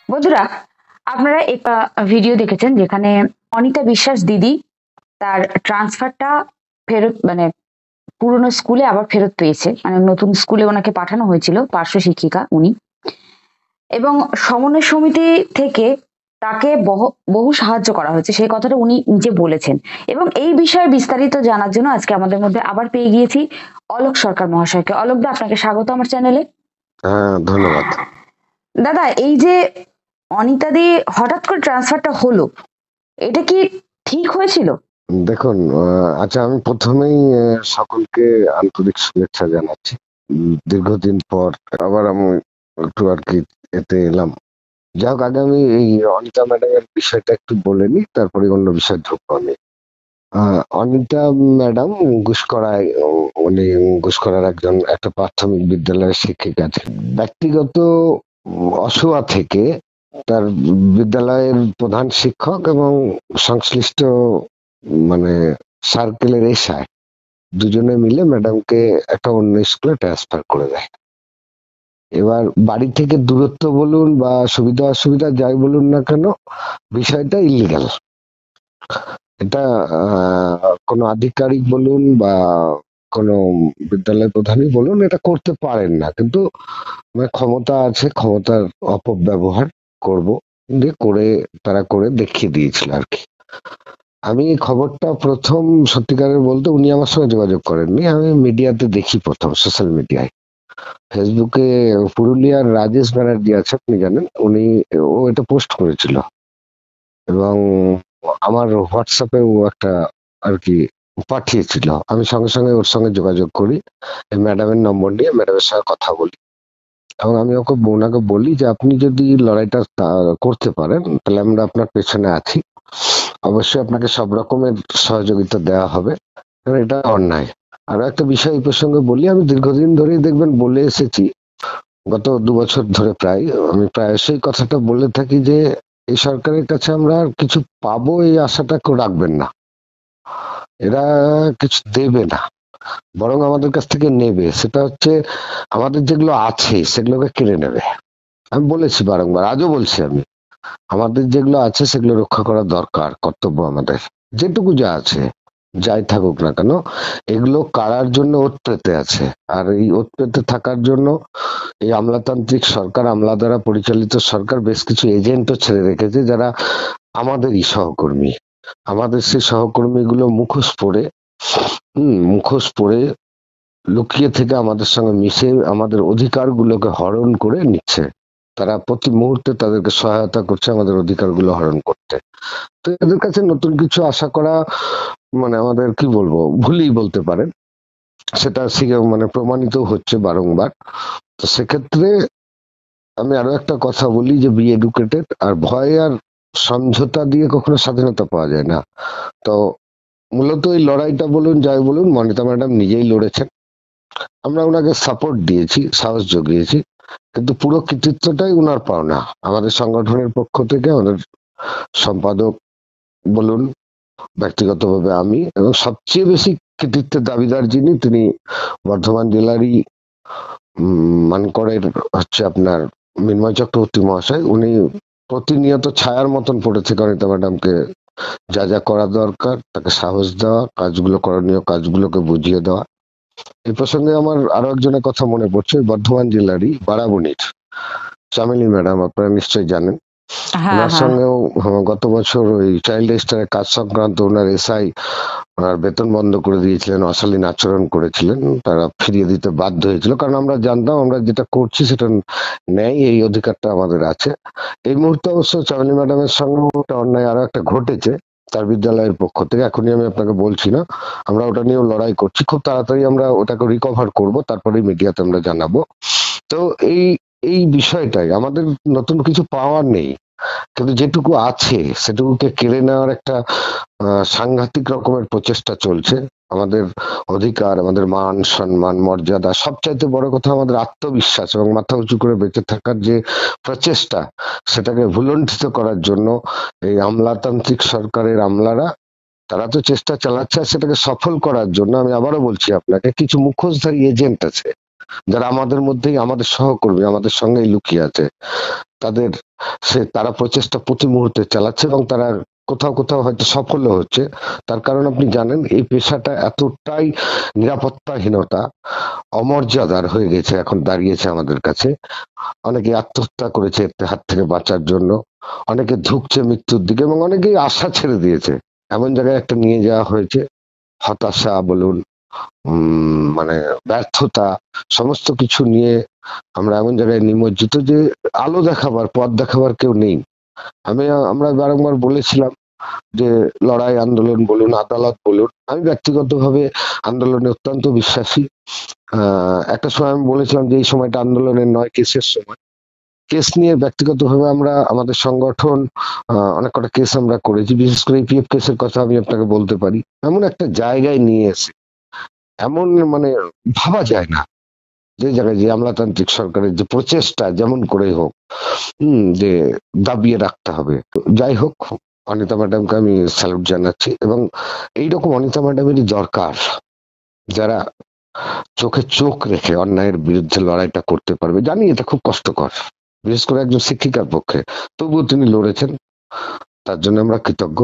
বন্ধুরা, আপনারা একটা ভিডিও দেখেছেন যেখানে অনিতা বিশ্বাস দিদি তার ট্রান্সফারটা ফেরত পুরনো স্কুলে আবার ফেরত পেয়েছে, নতুন স্কুলে ওনাকে পাঠানো হয়েছিল, পার্শ্ব শিক্ষিকা উনি। এবং সমন্বয় সমিতি থেকে তাকে বহু সাহায্য করা হয়েছে, সেই কথাটা উনি নিজে বলেছেন। এবং এই বিষয়ে বিস্তারিত জানার জন্য আজকে আমাদের মধ্যে আবার পেয়ে গিয়েছি অলোক সরকার মহাশয়কে। অলোক দা, আপনাকে স্বাগত আমার চ্যানেলে। হ্যাঁ, ধন্যবাদ। দাদা, এই যে অনিতা দি হঠাৎ করে ট্রান্সফারটা হলো, এটা কি ঠিক হয়েছিল? দেখুন, আচ্ছা, আমি প্রথমেই সকলকে আন্তরিক শুভেচ্ছা জানাচ্ছি। দীর্ঘদিন পর আবার আমি একটু আর কি এতে এলাম। যাই হোক, আগে আমি এই অনিতা ম্যাডামের বিষয়টা একটু বলে নিই, তারপরে অন্য বিষয় ঢুকবো আমি। অনিতা ম্যাডাম গুসকরায়, উনি গুসকরার একটা প্রাথমিক বিদ্যালয়ের শিক্ষিকা ছিলেন। ব্যক্তিগত অসুয়া থেকে তার বিদ্যালয়ের প্রধান শিক্ষক এবং সংশ্লিষ্ট মানে সার্কেলের এসআই দুজনে মিলে ম্যাডামকে একটা অন্য স্কুলে ট্রান্সফার করে দেয়। এবার বাড়ি থেকে দূরত্ব বলুন বা সুবিধা অসুবিধা যাই বলুন না কেন, বিষয়টা ইলিগাল। এটা কোনো আধিকারিক বলুন বা কোনো বিদ্যালয় প্রধানই বলুন, এটা করতে পারেন না, কিন্তু ক্ষমতা আছে, ক্ষমতার অপব্যবহার করব দিয়ে তারা করে দেখিয়ে দিয়েছিল আর কি। আমি এই খবরটা প্রথম, সত্যিকারের বলতে, উনি আমার সঙ্গে যোগাযোগ করেননি, আমি মিডিয়াতে দেখি প্রথম, সোশ্যাল মিডিয়ায়, ফেসবুকে। পুরুলিয়ার রাজেশ ব্যানার্জি আছে, আপনি জানেন, ও এটা পোস্ট করেছিল এবং আমার হোয়াটসঅ্যাপে ও একটা আর কি পাঠিয়েছিল। আমি সঙ্গে সঙ্গে ওর সঙ্গে যোগাযোগ করি, এই ম্যাডামের নম্বর নিয়ে ম্যাডামের সঙ্গে কথা বলি এবং আমি ওনাকে বলি যে আপনি যদি লড়াইটা করতে পারেন তাহলে আমরা আপনার পেছনে আছি, অবশ্যই আপনাকে সব রকমের সহযোগিতা দেওয়া হবে, কারণ এটা অন্যায়। আরো একটা বিষয় এই প্রসঙ্গে বলি, আমি দীর্ঘদিন ধরেই দেখবেন বলে এসেছি, গত 2 বছর ধরে প্রায়, আমি প্রায়শই কথাটা বলে থাকি যে এই সরকারের কাছে আমরা আর কিছু পাবো এই আশাটা কেউ রাখবেন না। এরা কিছু দেবে না, বরং আমাদের কাছ থেকে নেবে। সেটা হচ্ছে আমাদের যেগুলো আছে সেগুলোকে কেড়ে নেবে। আমি বলেছি বারংবার, আজও বলছি আমি, আমাদের যেগুলো আছে সেগুলো রক্ষা করা দরকার, কর্তব্য আমাদের। যেটুকু যা আছে, যাই থাকুক না কেন, এগুলো কারার জন্য ওত পেতে আছে। আর এই ওত পেতে থাকার জন্য এই আমলাতান্ত্রিক সরকার, আমলা দ্বারা পরিচালিত সরকার বেশ কিছু এজেন্টও ছেড়ে রেখেছে, যারা আমাদেরই সহকর্মী। আমাদের সেই সহকর্মীগুলো মুখোশ পরে লুকিয়ে থেকে আমাদের সঙ্গে মিশে আমাদের অধিকারগুলোকে হরণ করে নিচ্ছে। তারা প্রতি মুহূর্তে তাদেরকে সহায়তা করছে আমাদের অধিকারগুলো হরণ করতে। তো এদের কাছে নতুন কিছু আশা করা আমাদের কি বলবো, ভুলই বলতে পারেন। সেটা প্রমাণিত হচ্ছে বারংবার। তো সেক্ষেত্রে আমি আরো একটা কথা বলি যে বি এডুকেটেড, আর ভয় আর সমঝোতা দিয়ে কখনো স্বাধীনতা পাওয়া যায় না। তো মূলত এই লড়াইটা বলুন যাই বলুন, মনিতা ম্যাডাম নিজেই লড়েছেন, আমরা ওনাকে সাপোর্ট দিয়েছি, সাহস জুগিয়েছি, কিন্তু পুরো কৃতিত্বটাই উনার পাওনা। আমাদের সংগঠনের পক্ষ থেকে আমাদের সম্পাদক বলুন, ব্যক্তিগতভাবে আমি, এবং সবচেয়ে বেশি কৃতিত্বের দাবিদার যিনি, তিনি বর্ধমান জেলারই মানকড়ের হচ্ছে আপনার মৃন্ময় চক্রবর্তী মহাশয়। উনি প্রতিনিয়ত ছায়ার মতন পড়েছে অনিতা ম্যাডামকে যা যা করা দরকার তাকে সাহস দেওয়া, কাজগুলো, করণীয় কাজগুলোকে বুঝিয়ে দেওয়া। এই প্রসঙ্গে আমার আরো একজনের কথা মনে পড়ছে, বর্ধমান জেলারই বারাবণীর চামেলি ম্যাডাম, আপনারা নিশ্চয়ই জানেন। হ্যাঁ, ওনার হ্যাঁ। সঙ্গেও গত বছর ওই চাইল্ড রেজিস্টারের কাজ সংক্রান্ত ওনার এসআই ওনার বেতন বন্ধ করে দিয়েছিলেন, অশালীন আচরণ করেছিলেন, তারা ফিরিয়ে দিতে বাধ্য হয়েছিল, কারণ আমরা জানতাম আমরা যেটা করছি সেটা ন্যায়, এই অধিকারটা আমাদের আছে। এই মুহূর্তে অবশ্য চামেলি ম্যাডামের সঙ্গে একটা অন্যায় আরো একটা ঘটেছে তার বিদ্যালয়ের পক্ষ থেকে, এখনই আমি আপনাকে বলছি না, আমরা ওটা নিয়েও লড়াই করছি, খুব তাড়াতাড়ি আমরা ওটাকে রিকভার করব, তারপরে মিডিয়াতে আমরা জানাবো। তো এই এই বিষয়টাই আমাদের, নতুন কিছু পাওয়ার নেই, কিন্তু যেটুকু আছে সেটুকুকে কেড়ে নেওয়ার একটা সাংঘাতিক রকমের প্রচেষ্টা চলছে। আমাদের অধিকার, আমাদের মান সম্মান মর্যাদা, সবচাইতে বড় কথা আমাদের আত্মবিশ্বাস এবং মাথা উঁচু করে বেঁচে থাকার যে প্রচেষ্টা, সেটাকে ভুলণ্ঠিত করার জন্য এই আমলাতান্ত্রিক সরকারের আমলারা, তারা তো চেষ্টা চালাচ্ছে, আর সেটাকে সফল করার জন্য আমি আবারও বলছি আপনাকে, কিছু মুখোশধারী এজেন্ট আছে, যারা আমাদের মধ্যেই, আমাদের সহকর্মী, আমাদের সঙ্গেই লুকিয়ে আছে, তাদের তারা প্রচেষ্টা প্রতি মুহূর্তে চালাচ্ছে এবং তারা কোথাও কোথাও হয়তো সফল হচ্ছে। তার কারণ আপনি জানেন, এই পেশাটা এতটাই নিরাপত্তাহীনতা, অমর্যাদার হয়ে গেছে, এখন দাঁড়িয়েছে আমাদের কাছে। অনেকে আত্মহত্যা করেছে এর হাত থেকে বাঁচার জন্য, অনেকে ধুঁকছে মৃত্যুর দিকে এবং অনেকেই আশা ছেড়ে দিয়েছে। এমন জায়গায় একটা নিয়ে যাওয়া হয়েছে, হতাশা বলুন, মানে ব্যর্থতা, সমস্ত কিছু নিয়ে আমরা এমন জায়গায় নিমজ্জিত যে আলো দেখাবার, পথ দেখাবার কেউ নেই। আমরা বারংবার বলেছিলাম যে লড়াই আন্দোলন বলুন, আদালত বলুন, আমি ব্যক্তিগতভাবে আন্দোলনে অত্যন্ত বিশ্বাসী। একটা সময় আমি বলেছিলাম যে এই সময়টা আন্দোলনের নয়, কেসের সময়। কেস নিয়ে ব্যক্তিগতভাবে আমরা, আমাদের সংগঠন অনেক কটা কেস আমরা করেছি, বিশেষ করে পিএফ কেসের কথা আমি আপনাকে বলতে পারি। এমন একটা জায়গায় নিয়ে এসে, এমন মানে ভাবা যায় না যে জায়গায় যে আমলাতান্ত্রিক সরকারের যে প্রচেষ্টা যেমন করে হোক যে দাবিয়ে রাখতে হবে। যাই হোক, অনিতা ম্যাডামকে আমি স্যালুট জানাচ্ছি এবং এইরকম অনিতা ম্যাডামেরই দরকার, যারা চোখে চোখ রেখে অন্যায়ের বিরুদ্ধে লড়াইটা করতে পারবে। জানি এটা খুব কষ্টকর, বিশেষ করে একজন শিক্ষিকার পক্ষে, তবুও তিনি লড়েছেন, তার জন্য আমরা কৃতজ্ঞ।